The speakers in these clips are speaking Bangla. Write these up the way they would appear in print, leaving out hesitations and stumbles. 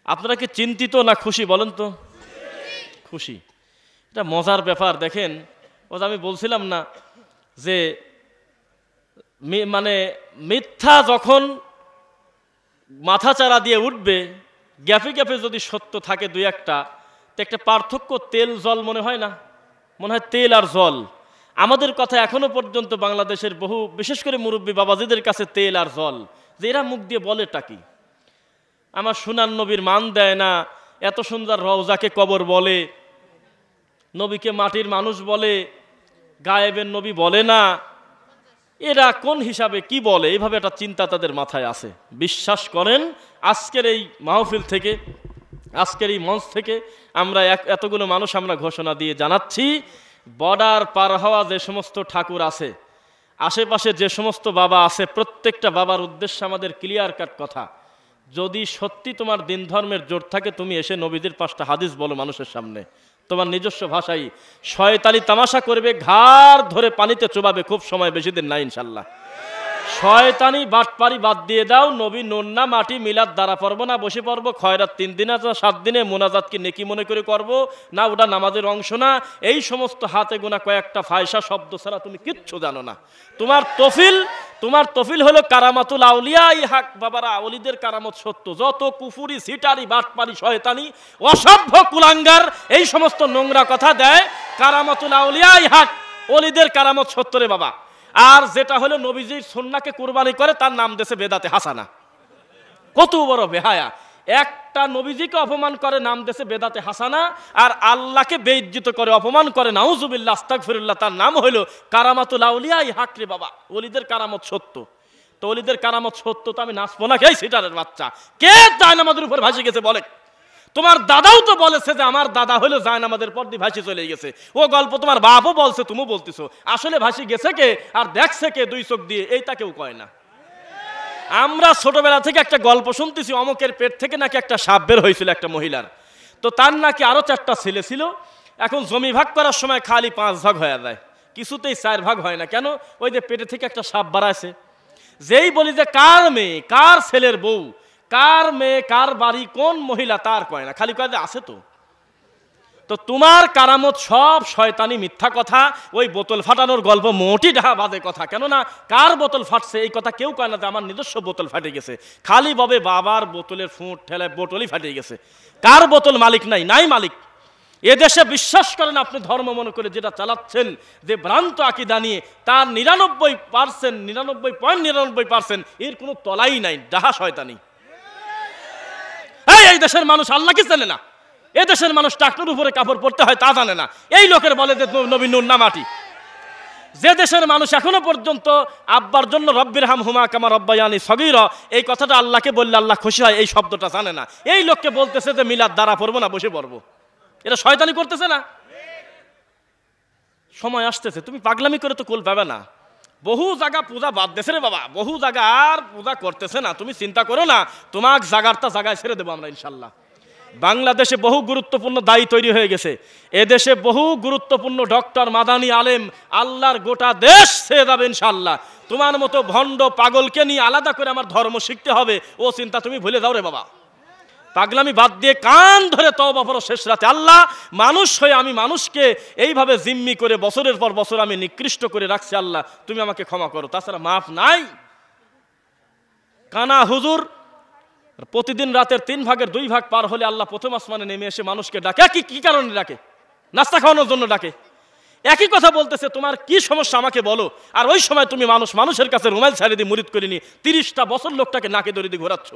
আপনারা কি চিন্তিত না খুশি বলেন তো? খুশি। এটা মজার ব্যাপার। দেখেন, ও আমি বলছিলাম না যে মানে মিথ্যা যখন মাথাচাড়া দিয়ে উঠবে, গ্যাপে গ্যাপে যদি সত্য থাকে দুই একটা, তো একটা পার্থক্য তেল জল মনে হয় না? মনে হয় তেল আর জল। আমাদের কথা এখনো পর্যন্ত বাংলাদেশের বহু, বিশেষ করে মুরব্বী বাবাজিদের কাছে তেল আর জল, যে এরা মুখ দিয়ে বলেটা কি? আমার সোনার নবীর মান দেয় না, এত সুন্দর রওজাকে কবর বলে, নবীকে মাটির মানুষ বলে, গায়েবের নবী বলে না, এরা কোন হিসাবে কি বলে? এইভাবে একটা চিন্তা তাদের মাথায় আছে। বিশ্বাস করেন, আজকের এই মাহফিল থেকে, আজকের এই মঞ্চ থেকে আমরা এতগুলো মানুষ আমরা ঘোষণা দিয়ে জানাচ্ছি, বর্ডার পার হওয়া যে সমস্ত ঠাকুর আছে, আশেপাশে যে সমস্ত বাবা আছে, প্রত্যেকটা বাবার উদ্দেশ্যে আমাদের ক্লিয়ার কাট কথা, যদি সত্যি তোমার দিন ধর্মের জোর থাকে, তুমি এসে নবীদের 5টা হাদিস বলো মানুষের সামনে, তোমার নিজস্ব ভাষায়। শয়তানি তামাশা করবে, ঘাড় ধরে পানিতে চোবাবে, খুব সময় বেশি দিন নাই ইনশাল্লাহ। শয়তানি বাটপারি বাদ দিয়ে দাও। নবী নন্না মাটি মিলাদ দ্বারা পড়বো না, বসে পড়বো খয়রাত 3 দিন আছে 7 দিনে, মোনাজাত কি নেকি মনে করে করব না, ওটা নামাজের অংশ না। এই সমস্ত হাতে গোনা কয়েকটা ফায়সা শব্দ ছাড়া তুমি কিচ্ছু জানো না। তোমার তফিল হলো কারামাতুল আউলিয়া। এই হাক বাবারা, আউলিদের কারামত সত্য। যত কুফুরি, সিটারি, বাটপারি, শয়তানি, অসভ্য, কুলাঙ্গার এই সমস্ত নোংরা কথা দেয়, কারামাতুল আউলিয়া এই হাক, ওলিদের কারামত সত্য রে বাবা। আর যেটা হলো নবীজির সুন্নাহকে কুরবানি করে, তার নাম দেশে বেদাতে হাসানা। কত বড় বেহায়া! একটা নবীজিকে অপমান করে, নাম দেশে বেদাতে হাসানা, আর আল্লাহকে বেইজ্জত করে, অপমান করে, নাউজুবিল্লাহ আস্তাগফিরুল্লাহ, তার নাম হলো কারামাতুল আউলিয়া। এই হাক রে বাবা, ওলিদের কারামত সত্য। তো ওলিদের কারামত সত্য তো আমি নাচবো না? কে সিটারের বাচ্চা, কে জায়নামাজের উপর ভাসে গেছে বলে? তোমার দাদাও তো বলেছে যে আমার দাদা হলো জায়নামাজের পর দিয়ে ভাসি চলে গেছে। ও গল্প তোমার বাপও বলছে, তুমি বলতেছো। আসলে ভাসি গেছে কে আর দেখছে কে 2 চোখ দিয়ে, এইটা কেউ কয় না। আমরা ছোটবেলা থেকে একটা গল্প শুনতেছি, অমকের পেট থেকে নাকি একটা সাপ বের হয়েছিল একটা মহিলার। তো তার নাকি আরো 4টা ছেলে ছিল। এখন জমি ভাগ করার সময় খালি 5 ভাগ হয়ে যায়, কিছুতেই 4 ভাগ হয় না। কেন? ওই যে পেটে থেকে একটা সাপ বাড়াইছে। যেই বলি যে কার মেয়ে, কার ছেলের বউ, কার মেয়ে, কার বাড়ি, কোন মহিলা, তার কয় না, খালি কয় যে আছে। তো তোমার কারামত সব শয়তানি, মিথ্যা কথা। ওই বোতল ফাটানোর গল্প মোটি ডাহা বাজে কথা। কেননা কার বোতল ফাটছে এই কথা কেউ কয় না যে আমার নিজস্ব বোতল ফাটে গেছে। খালি ভাবে বাবার বোতলের ফুঁট ঠেলায় বোতলই ফাটে গেছে। কার বোতল মালিক নাই মালিক। এদেশে বিশ্বাস করেন আপনি ধর্ম মনে করে যেটা চালাচ্ছেন, যে ভ্রান্ত আকীদা নিয়ে, তার 99% 99.99% এর কোনো তলাই নাই, ডাহা শয়তানি। এই দেশের মানুষ আল্লাহকে চেনে না। এ দেশের মানুষ টাকনুর উপরে কাপড় পরতে হয় তা জানে না। এই লোকের বলে যে নবী নূর না মাটি। যে দেশের মানুষ এখনো পর্যন্ত আব্বার জন্য রব্বির হামহুমা কামা রব্বায়ানি সগীরা, এই কথাটা আল্লাহকে বললে আল্লাহ খুশি হয়, এই শব্দটা জানে না। এই লোককে বলতেছে যে মিলাদ দ্বারা পড়বো না, বসে পড়বো। এটা শয়তানি করতেছে না? সময় আসতেছে, তুমি পাগলামি করে তো কুল পাবে না। বহু জায়গা পূজা বাদ দেশে রে বাবা, বহু জায়গা আর পূজা করতেছে না। তুমি চিন্তা করো না, তোমাক জায়গাটা জায়গায় ছেড়ে দেবো আমরা ইনশাল্লাহ। বাংলাদেশে বহু গুরুত্বপূর্ণ দায়ী তৈরি হয়ে গেছে। এদেশে বহু গুরুত্বপূর্ণ ডক্টর, মাদানি, আলেম, আল্লাহর গোটা দেশ ছেড়ে যাবে ইনশাল্লাহ। তোমার মতো ভণ্ড পাগলকে নিয়ে আলাদা করে আমার ধর্ম শিখতে হবে, ও চিন্তা তুমি ভুলে যাও রে বাবা। পাগলামি বাদ দিয়ে কান ধরে তওবা করো শেষ রাতে। আল্লাহ, মানুষ হয়ে আমি মানুষকে এইভাবে জিম্মি করে বছরের পর বছর আমি নিকৃষ্ট করে রাখছি, আল্লাহ তুমি আমাকে ক্ষমা করো, তাছাড়া মাফ নাই। কানা হুজুর প্রতিদিন রাতের 3 ভাগের 2 ভাগ পার হলে আল্লাহ প্রথম আসমানে নেমে এসে মানুষকে ডাকে। কি কারণে ডাকে? নাস্তা খাওয়ানোর জন্য ডাকে। একই কথা বলতেছে, তোমার কি সমস্যা আমাকে বলো। আর ওই সময় তুমি মানুষের কাছে রুমাল ছাড়িয়ে দিয়ে মুরিদ করে নিয়ে 30টা বছর লোকটাকে নাকে দড়ি দিয়ে ঘোরাচ্ছ।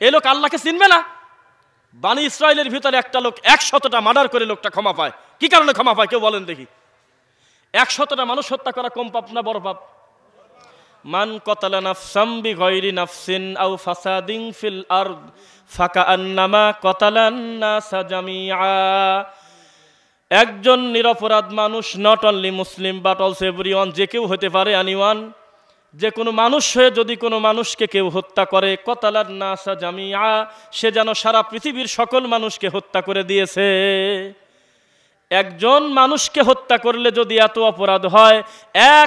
এ লোক আল্লাহকে চিনবে না? বানি ইসরায়েলের ভিতরে একটা লোক 100টা মার্ডার করে লোকটা ক্ষমা পায়। কি কারণে ক্ষমা পায় কেউ বলেন দেখি? 100টা মানুষ হত্যা করা কম পাপ না বড় পাপ? মান কতালা নাফসাম বিগাইরি নাফসিন আও ফাসাদিন ফিল আরদ ফাকান্নামা কতালান নাসা জামিআ। একজন নিরপরাধ মানুষ, not only Muslim but also everyone, যে কেউ হতে পারে, আনিওয়ান, যে কোনো মানুষ হয়ে যদি কোনো মানুষকে কেউ হত্যা করে, কতালান নাসা জামিআ, সে যেন সারা পৃথিবীর সকল মানুষকে হত্যা করে দিয়েছে। একজন মানুষকে হত্যা করলে যদি এত অপরাধ হয়,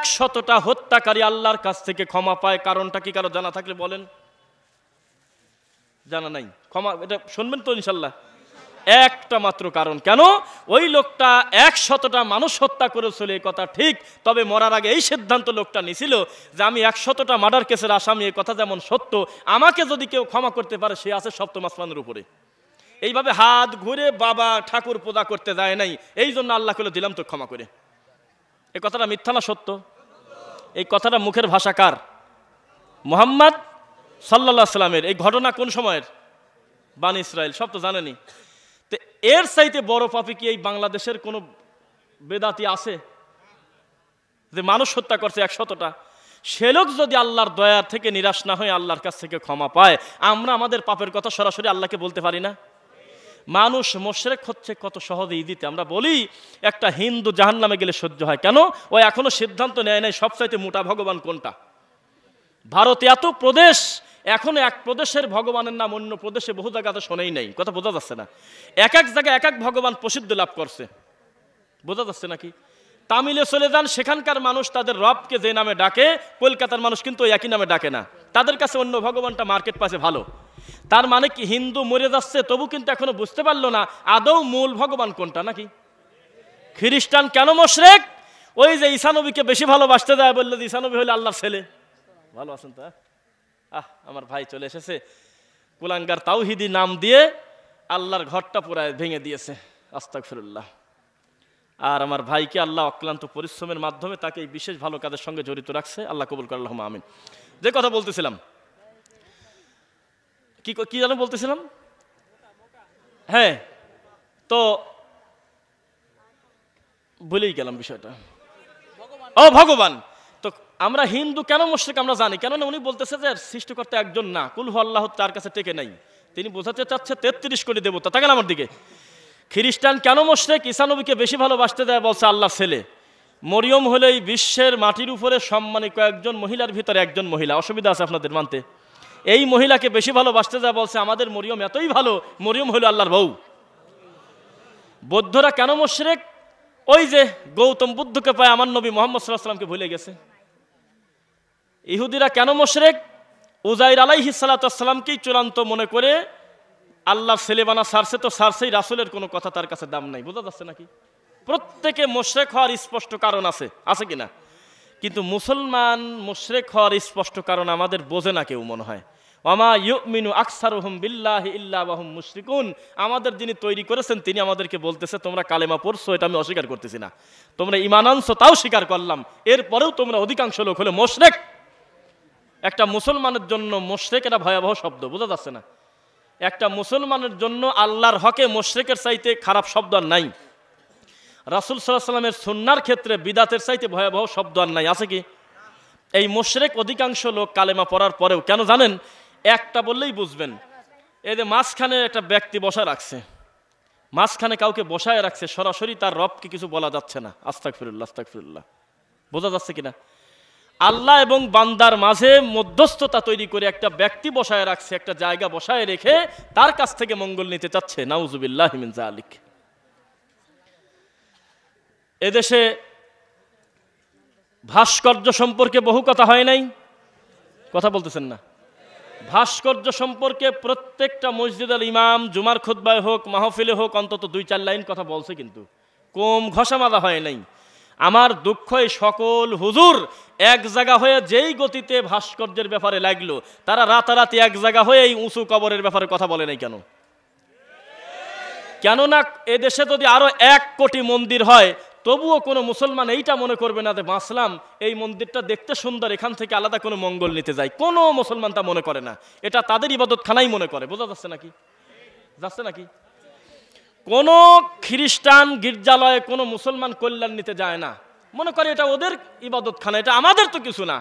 100টা হত্যাকারী আল্লাহর কাছ থেকে ক্ষমা পায়। কারণটা কি কারো জানা থাকলে বলেন? জানা নাই? ক্ষমা, এটা শুনবেন তো ইনশাল্লাহ। একটা মাত্র কারণ, কেন ওই লোকটা 100টা মানুষ হত্যা করেছিল এই কথা ঠিক, তবে মরার আগে এই সিদ্ধান্ত লোকটা নিছিল যে আমি 100টা মার্ডার কেসের আসামি, এই কথা যেমন সত্য, আমাকে যদি কেউ ক্ষমা করতে পারে সে আছে সপ্তম আসমানের উপরে। এইভাবে হাত ঘুরে বাবা ঠাকুর পূজা করতে যায় নাই, এই জন্য আল্লাহ করে দিলাম তো ক্ষমা করে। এই কথাটা মিথ্যা না সত্য? এই কথাটা মুখের ভাষা কার? মুহাম্মদ সাল্লাল্লাহু আলাইহি সাল্লামের। এই ঘটনা কোন সময়ের? বানি ইসরাইল, সব তো জানেনি। তো এর চাইতে বড় পাপী কি এই বাংলাদেশের কোনো বেদাতি আছে যে মানুষ হত্যা করছে 100টা? সে লোক যদি আল্লাহর দয়া থেকে নিরাশ না হয়ে আল্লাহর কাছ থেকে ক্ষমা পায়, আমরা আমাদের পাপের কথা সরাসরি আল্লাহকে বলতে পারি না? মানুষ মুশরিক হচ্ছে কত সহজে ঈদিতে। আমরা বলি একটা হিন্দু জাহান্নামে গেলে সহ্য হয়, কেন? ও এখনো সিদ্ধান্ত নেয় নাই সবচাইতে মোটা ভগবান কোনটা। ভারতে এত প্রদেশ, এখনো এক প্রদেশের ভগবানের নাম অন্য প্রদেশে বহু জায়গাতে শোনেই নাই। কথা বোঝা যাচ্ছে না? এক এক জায়গায় এক এক ভগবান প্রসিদ্ধ লাভ করছে, বোঝা যাচ্ছে নাকি? তামিলে চলে যান, সেখানকার মানুষ তাদের রবকে যে নামে ডাকে, কলকাতার মানুষ কিন্তু একই নামে ডাকে না, তাদের কাছে অন্য ভগবানটা মার্কেট পাশে ভালো। তার মানে কি হিন্দু মরে যাচ্ছে তবু কিন্তু এখনো বুঝতে পারলো না আদৌ মূল ভগবান কোনটা নাকি? খ্রিস্টান কেন মুশরিক? ওই যে ঈসা নবীকে বেশি ভালোবাসতে যায়, বললো যে ঈসা নবী হলো আল্লাহর ছেলে। ভালো আছেন তো? আমার ভাই চলে এসেছে, কুলাঙ্গার তাওহিদি নাম দিয়ে আল্লাহর ঘরটা পুরায় ভেঙে দিয়েছে, আস্তাগফিরুল্লাহ। আর আমার ভাইকে আল্লাহ অক্লান্ত পরিশ্রমের মাধ্যমে তাকে এই বিশেষ ভালো কাজের সঙ্গে জড়িত রাখছে, আল্লাহ কবুল করে, আল্লাহুম্মা আমিন। যে কথা বলতেছিলাম, কি যেন বলতেছিলাম, হ্যাঁ, তো ভুলেই গেলাম বিষয়টা। ও ভগবান। তো আমরা হিন্দু কেন মুশরিক আমরা জানি, কেননা উনি বলতেছে যে সৃষ্টিকর্তা একজন না, কুল হু আল্লাহ তার কাছে টেকে নাই, তিনি বোঝাতে চাচ্ছে 33 কোটি দেবতা। তাকান আমার দিকে। খ্রিস্টান কেন মুশরিক? ঈসা নবীকে বেশি ভালোবাসতে দেয়, বলছে আল্লাহ ছেলে। মরিয়ম হলো এই বিশ্বের মাটির উপরে সম্মানী কয়েকজন মহিলার ভিতরে একজন মহিলা, অসুবিধা আছে আপনাদের মানতে? এই মহিলাকে বেশি ভালোবাসতে যায়, বলছে আমাদের মরিয়ম এতই ভালো, মরিয়ম হলো আল্লাহর বউ। বৌদ্ধরা কেন মুশরিক? ওই যে গৌতম বুদ্ধকে পায় আমার নবী মুহাম্মদ সাল্লাল্লাহু আলাইহি ওয়াসাল্লামকে ভুলে গেছে। ইহুদিরা কেন মুশরিক? উজাইর আলাইহিস সালাতু ওয়াস সালামকেই চূড়ান্ত মনে করে আল্লাহর ছেলে বানা সারছে, তো সারছেই, রাসূলের কোনো কথা তার কাছে দাম নাই। বোঝা যাচ্ছে নাকি? প্রত্যেকে মুশরিক হওয়ার স্পষ্ট কারণ আছে, আছে কিনা? কিন্তু মুসলমান মুশরিক হওয়ার স্পষ্ট কারণ আমাদের বোঝে না কেউ মনে হয়। ওয়ামা ইউমিনু আকসারুহুম বিল্লাহি ইল্লা ওয়া হুম মুশরিকুন। আমাদের যিনি তৈরি করেছেন তিনি আমাদেরকে বলতেছে তোমরা কালেমা পড়ছো, এটা আমি অস্বীকার করতেছি না, তোমরা ঈমান আনছো তাও স্বীকার করলাম, এরপরেও তোমরা অধিকাংশ লোক হলো মুশরিক। একটা মুসলমানের জন্য মুশরিক এটা ভয়াবহ শব্দ, বোঝা যাচ্ছে না? একটা মুসলমানের জন্য আল্লাহর হকে মুশরিকের চাইতে খারাপ শব্দ আর নাই। রাসূল সাল্লাল্লাহু আলাইহি ওয়াসাল্লামের সুন্নাহর ক্ষেত্রে বিদাতের চাইতে ভয়াবহ শব্দ আর নাই, আছে কি? এই মুশরিক অধিকাংশ লোক কালেমা পড়ার পরেও কেন জানেন? একটা বললেই বুঝবেন। এই যে মাঝখানে একটা ব্যক্তি বসায় রাখছে, মাঝখানে কাউকে বসায় রাখছে, সরাসরি তার রবকে কিছু বলা যাচ্ছে না, আস্তাগফিরুল্লাহ আস্তাগফিরুল্লাহ। বোঝা যাচ্ছে কিনা? আল্লাহ এবং বান্দার মাঝে মধ্যস্থতা তৈরি করে একটা ব্যক্তি বসায় রাখছে, একটা জায়গা বসায় রেখে তার কাছ থেকে মঙ্গল নিতে চাচ্ছে, নাউযুবিল্লাহি মিন যালিক। এদেশে ভাস্কর্য সম্পর্কে বহু কথা হয় নাই? কথা বলতেছেন না? ভাস্কর্য সম্পর্কে প্রত্যেকটা মসজিদের ইমাম জুমার খুতবায় হোক, মাহফিলে হোক, অন্তত 2-4 লাইন কথা বলছে, কিন্তু কম ঘষা মাজা হয় নাই। আমার দুঃখ, এই সকল হুজুর এক জায়গা হয়ে যেই গতিতে ভাস্কর্যের ব্যাপারে লাগলো, তারা রাতারাতি এক জায়গা হয়ে এই উঁচু কবরের ব্যাপারে কথা বলে নাই কেন? কেননা এদেশে যদি আরো 1 কোটি মন্দির হয় তবুও কোনো মুসলমান এইটা মনে করবে না যে বাঁচলাম, এই মন্দিরটা দেখতে সুন্দর, এখান থেকে আলাদা কোনো মঙ্গল নিতে যায়। কোনো মুসলমান তা মনে করে না, এটা তাদের ইবাদতখানাই মনে করে। বোঝা যাচ্ছে নাকি? যাচ্ছে নাকি? কোনো খ্রিস্টান গির্জালয়ে কোনো মুসলমান কল্যাণ নিতে যায় না, মনে করে এটা ওদের ইবাদতখানা, এটা আমাদের তো কিছু না।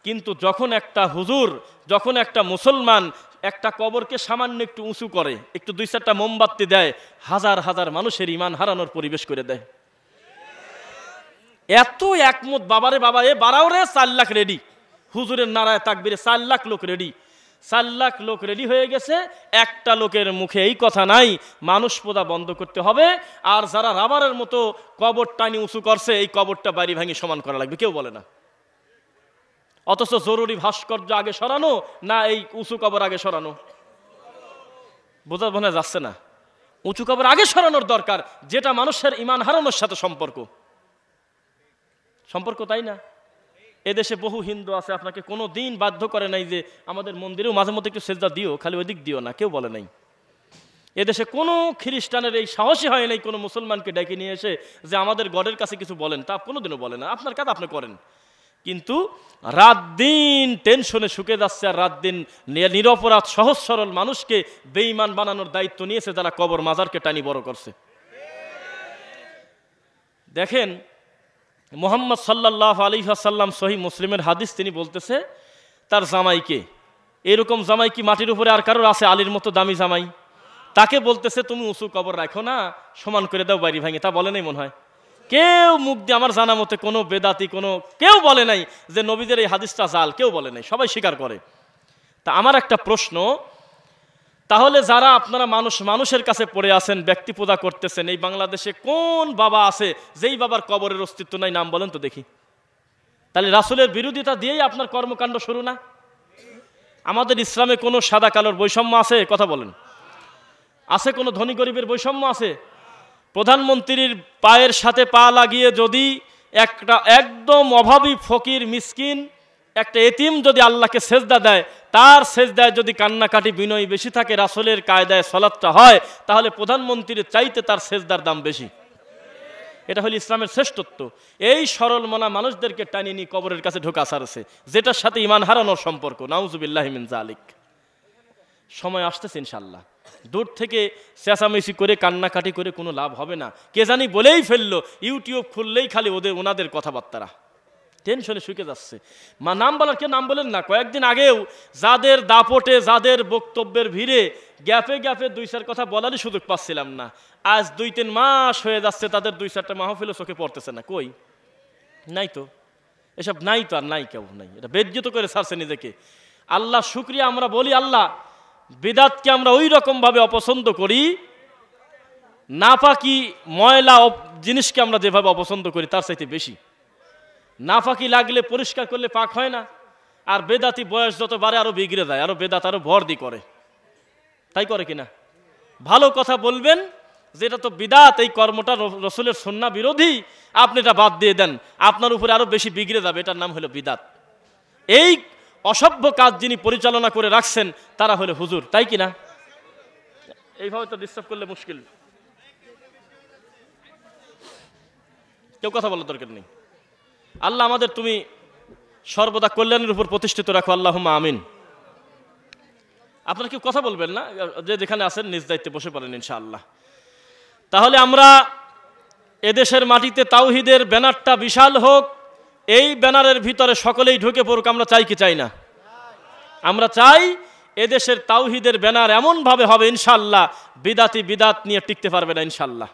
কিন্তু যখন একটা হুজুর, যখন একটা মুসলমান একটা কবরকে সামান্য একটু উঁচু করে, একটু 2-4টা মোমবাতি দেয়, হাজার হাজার মানুষের ঈমান হারানোর পরিবেশ করে দেয়। এত একমত, বাবারে বাবা, এ বাড়াও রে, 4 লাখ রেডি, হুজুরের নারায় তাকবীরে 4 লাখ লোক রেডি, 4 লাখ লোক রেডি হয়ে গেছে। একটা লোকের মুখে এই কথা নাই মানুষ পোদা বন্ধ করতে হবে, আর যারা রাবারের মতো কবর টানি উঁচু করছে এই কবরটা বাড়ি ভাঙি সমান করা লাগবে, কেউ বলে না। অথচ জরুরি ভাস্কর্য আগে সরানো না এই উঁচু কবর আগে সরানো? বোঝা মনে যাচ্ছে না। উঁচু কবর আগে সরানোর দরকার, যেটা মানুষের ঈমান হারানোর সাথে সম্পর্ক, তাই না? এদেশে বহু হিন্দু আছে, আপনাকে কোনো দিন বাধ্য করে নাই যে আমাদের মন্দিরেও মাঝে মধ্যে একটু সেজদা দিও, খালি ওই দিক দিও না, কেউ বলে নাই। এদেশে কোনো খ্রিস্টানের এই সাহসী হয় নাই কোনো মুসলমানকে ডেকে নিয়ে এসে যে আমাদের গডের কাছে কিছু বলেন, তা কোনোদিনও বলে না। আপনার কাজ আপনি করেন, কিন্তু রাত দিন টেনশনে শুকে যাচ্ছে, আর রাত দিন নিরপরাধ সহজ সরল মানুষকে বেঈমান বানানোর দায়িত্ব নিয়েছে যারা কবর মাজারকে টানি বড় করছে। দেখেন মুহাম্মদ সাল্লাল্লাহু আলাইহি ওয়াসাল্লাম সহিহ মুসলিমের হাদিস, তিনি বলতেছে তার জামাইকে, এরকম জামাই কি মাটির উপরে আর কারোর আছে? আলীর মতো দামি জামাই। তাকে বলতেছে তুমি উঁচু কবর রাখো না, সমান করে দাও বাড়ি ভাঙে। তা বলে নাই মনে হয় কেউ, মুখ দিয়ে আমার জানা মতে কোনো বেদাতি কেউ বলে নাই যে নবীদের এই হাদিসটা জাল, কেউ বলে নাই, সবাই স্বীকার করে। তা আমার একটা প্রশ্ন, তাহলে যারা আপনারা মানুষের কাছে পড়ে আছেন, ব্যক্তি পূজা করতেছেন, এই বাংলাদেশে কোন বাবা আছে যেই বাবার কবরের অস্তিত্ব নাই? নাম বলেন তো দেখি। তাহলে রাসূলের বিরোধিতা দিয়েই আপনার কর্মকাণ্ড শুরু না? আমাদের ইসলামে কোনো সাদা কালোর বৈষম্য আছে? কথা বলেন, আছে? কোনো ধনী গরিবের বৈষম্য আছে? প্রধানমন্ত্রীর পায়ের সাথে পা লাগিয়ে যদি একটা একদম অভাবী ফকির মিসকিন একটা এতিম যদি আল্লাহকে সেজদা দেয়, তার সেজদায় যদি কান্নাকাটি বিনয় বেশি থাকে, রাসূলের কায়দায় সালাতটা হয়, তাহলে প্রধানমন্ত্রীর চাইতে তার সেজদার দাম বেশি। এটা হলো ইসলামের শ্রেষ্ঠত্ব। এই সরল মনা মানুষদেরকে টানিয়ে নিয়ে কবরের কাছে ঢোকা ছাড়ছে, যেটার সাথে ঈমান হারানোর সম্পর্ক। নাউজুবিল্লাহি মিন যালিক। সময় আসতেছে ইনশাআল্লাহ। দূর থেকে চেঁচামেচি করে কান্নাকাটি করে কোনো লাভ হবে না। কে জানি বলেই ফেললো, ইউটিউব খুললেই খালি ওনাদের কথাবার্তারা, টেনশনে শুকে যাচ্ছে। নাম বলার কেউ নাম বলেন না। কয়েকদিন আগেও যাদের দাপটে, যাদের বক্তব্যের ভিড়ে গ্যাপে গ্যাপে দুই চার কথা বলারই সুযোগ পাচ্ছিলাম না, আজ 2-3 মাস হয়ে যাচ্ছে তাদের 2-4টা মাহফিলও চোখে পড়তেছে না। কই? নাই তো, এসব নাই তো, আর নাই, কেউ নাই। এটা বেজ্জিত করে ছাড়ছে নিজেকে। আল্লাহ শুকরিয়া, আমরা বলি আল্লাহ, বিদাতকে আমরা ওই রকম ভাবে অপছন্দ করি, নাপাকি ময়লা জিনিসকে আমরা যেভাবে অপছন্দ করি তার চাইতে বেশি। নাফাকি লাগলে পরিষ্কার করলে পাক হয় না, আর বেদাতি বয়স যত বাড়ে আরো বিগড়ে যায়, আরো বেদাত আরো ভর্তি করে। তাই করে কিনা? ভালো কথা বলবেন যেটা তো বিদাত, এই কর্মটা রসুলের সুন্নাহ বিরোধী, আপনি এটা বাদ দিয়ে দেন, আপনার উপরে আরো বেশি বিগড়ে যাবে। এটার নাম হলো বিদাত। এই অসভ্য কাজ যিনি পরিচালনা করে রাখছেন তারা হলো হুজুর, তাই কিনা? এইভাবে তো ডিস্টার্ব করলে মুশকিল। কেউ কথা বলার দরকার নেই। আল্লাহ আমাদের তুমি সর্বদা কল্যাণের উপর প্রতিষ্ঠিত রাখো, আল্লাহুম্মা আমিন। আপনারা কেউ কথা বলবেন না, যে যেখানে আছেন নিজ দায়িত্বে বসে পড়েন ইনশাআল্লাহ। তাহলে আমরা এদেশের মাটিতে তাওহীদের ব্যানারটা বিশাল হোক, এই ব্যানারের ভিতরে সকলেই ঢুকে পড়ুক, আমরা চাই কি চাই না? আমরা চাই এদেশের তাওহীদের ব্যানার এমন ভাবে হবে ইনশাআল্লাহ, বিদাতি বিদাত নিয়ে টিকতে পারবে না ইনশাআল্লাহ।